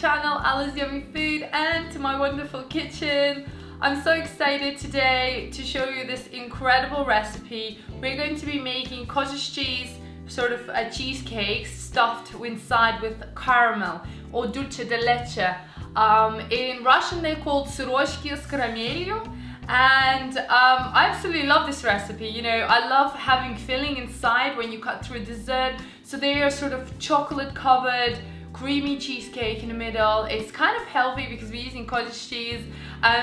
channel, Alice Yummy Food, and to my wonderful kitchen. I'm so excited today to show you this incredible recipe. We're going to be making cottage cheese, sort of a cheesecake stuffed inside with caramel, or dulce de leche. In Russian they're called Sirochki с карамелью. And I absolutely love this recipe. You know, I love having filling inside when you cut through a dessert. So they are sort of chocolate covered, creamy cheesecake in the middle. It's kind of healthy because we're using cottage cheese.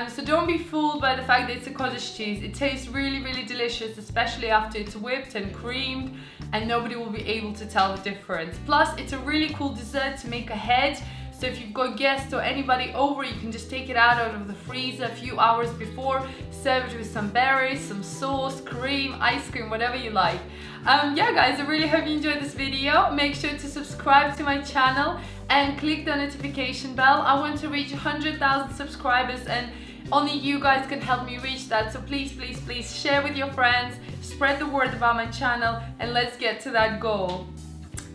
So don't be fooled by the fact that it's a cottage cheese. It tastes really, really delicious, especially after it's whipped and creamed, and nobody will be able to tell the difference. Plus, it's a really cool dessert to make ahead. So if you've got guests or anybody over, you can just take it out of the freezer a few hours before, serve it with some berries, some sauce, cream, ice cream, whatever you like. Yeah guys, I really hope you enjoyed this video. Make sure to subscribe to my channel and click the notification bell. I want to reach 100,000 subscribers and only you guys can help me reach that. So please, please, please share with your friends, spread the word about my channel, and let's get to that goal.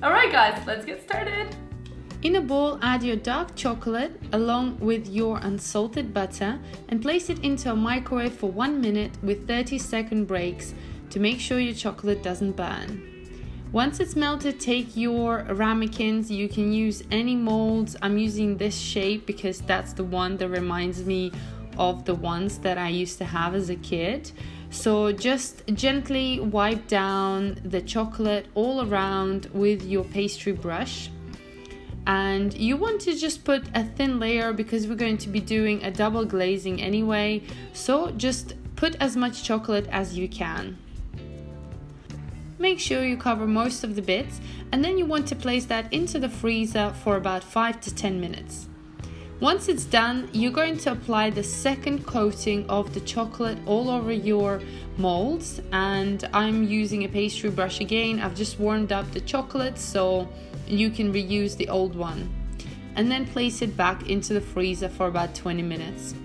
Alright guys, let's get started. In a bowl, add your dark chocolate along with your unsalted butter and place it into a microwave for 1 minute with 30-second breaks to make sure your chocolate doesn't burn. Once it's melted, take your ramekins. You can use any molds. I'm using this shape because that's the one that reminds me of the ones that I used to have as a kid. So just gently wipe down the chocolate all around with your pastry brush. And you want to just put a thin layer because we're going to be doing a double glazing anyway, so just put as much chocolate as you can. Make sure you cover most of the bits, and then you want to place that into the freezer for about 5 to 10 minutes. Once it's done, you're going to apply the second coating of the chocolate all over your molds, and I'm using a pastry brush again. I've just warmed up the chocolate so you can reuse the old one, and then place it back into the freezer for about 20 minutes.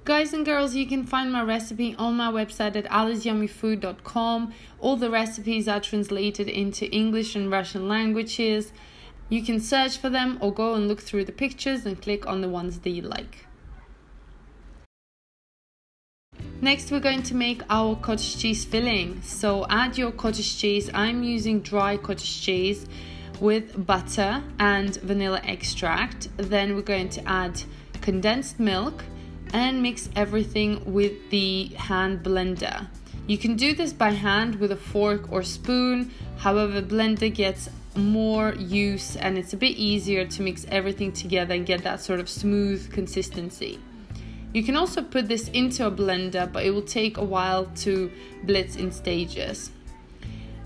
Guys and girls, you can find my recipe on my website at aliceYummyFood.com. All the recipes are translated into English and Russian languages. You can search for them or go and look through the pictures and click on the ones that you like. Next, we're going to make our cottage cheese filling. So add your cottage cheese. I'm using dry cottage cheese with butter and vanilla extract. Then we're going to add condensed milk and mix everything with the hand blender. You can do this by hand with a fork or spoon. However, blender gets more use and it's a bit easier to mix everything together and get that sort of smooth consistency. You can also put this into a blender, but it will take a while to blitz in stages.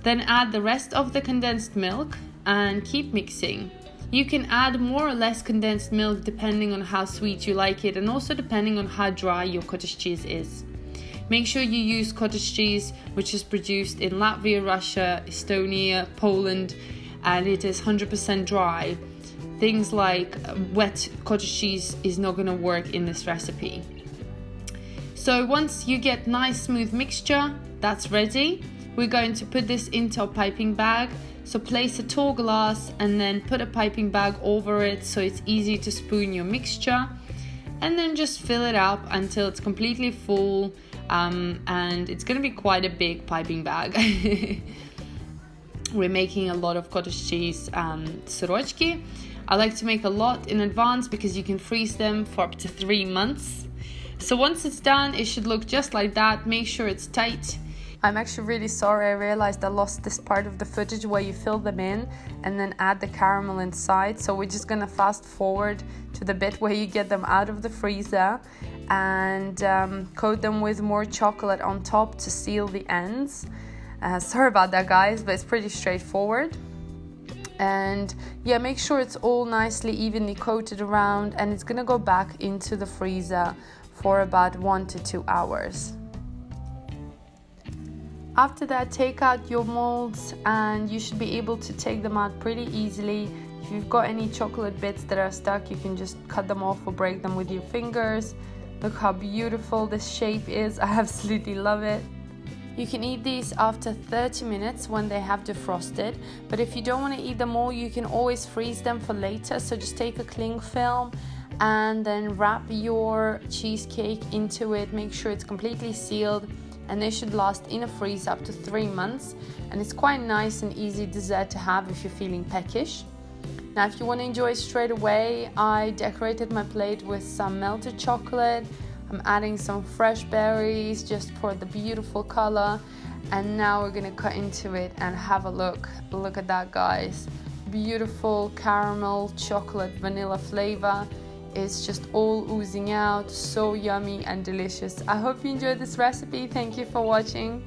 Then add the rest of the condensed milk and keep mixing. You can add more or less condensed milk depending on how sweet you like it and also depending on how dry your cottage cheese is. Make sure you use cottage cheese which is produced in Latvia, Russia, Estonia, Poland, and it is 100% dry. Things like wet cottage cheese is not going to work in this recipe. So once you get nice smooth mixture, that's ready. We're going to put this into a piping bag. So place a tall glass and then put a piping bag over it so it's easy to spoon your mixture. And then just fill it up until it's completely full, and it's going to be quite a big piping bag. We're making a lot of cottage cheese Sirochki. I like to make a lot in advance because you can freeze them for up to 3 months. So once it's done, it should look just like that. Make sure it's tight. I'm actually really sorry. I realized I lost this part of the footage where you fill them in and then add the caramel inside. So we're just gonna fast forward to the bit where you get them out of the freezer and coat them with more chocolate on top to seal the ends. Sorry about that guys, but it's pretty straightforward. And yeah, make sure it's all nicely evenly coated around, and it's gonna go back into the freezer for about 1 to 2 hours. After that, take out your molds and you should be able to take them out pretty easily. If you've got any chocolate bits that are stuck, you can just cut them off or break them with your fingers. Look how beautiful this shape is. I absolutely love it. You can eat these after 30 minutes when they have defrosted, but if you don't want to eat them all, you can always freeze them for later. So just take a cling film and then wrap your cheesecake into it. Make sure it's completely sealed, and they should last in a freeze up to 3 months. And it's quite nice and easy dessert to have if you're feeling peckish. Now, if you want to enjoy it straight away, I decorated my plate with some melted chocolate. I'm adding some fresh berries just for the beautiful color. And now we're gonna cut into it and have a look. Look at that, guys. Beautiful caramel, chocolate, vanilla flavor. It's just all oozing out, so yummy and delicious. I hope you enjoyed this recipe. Thank you for watching.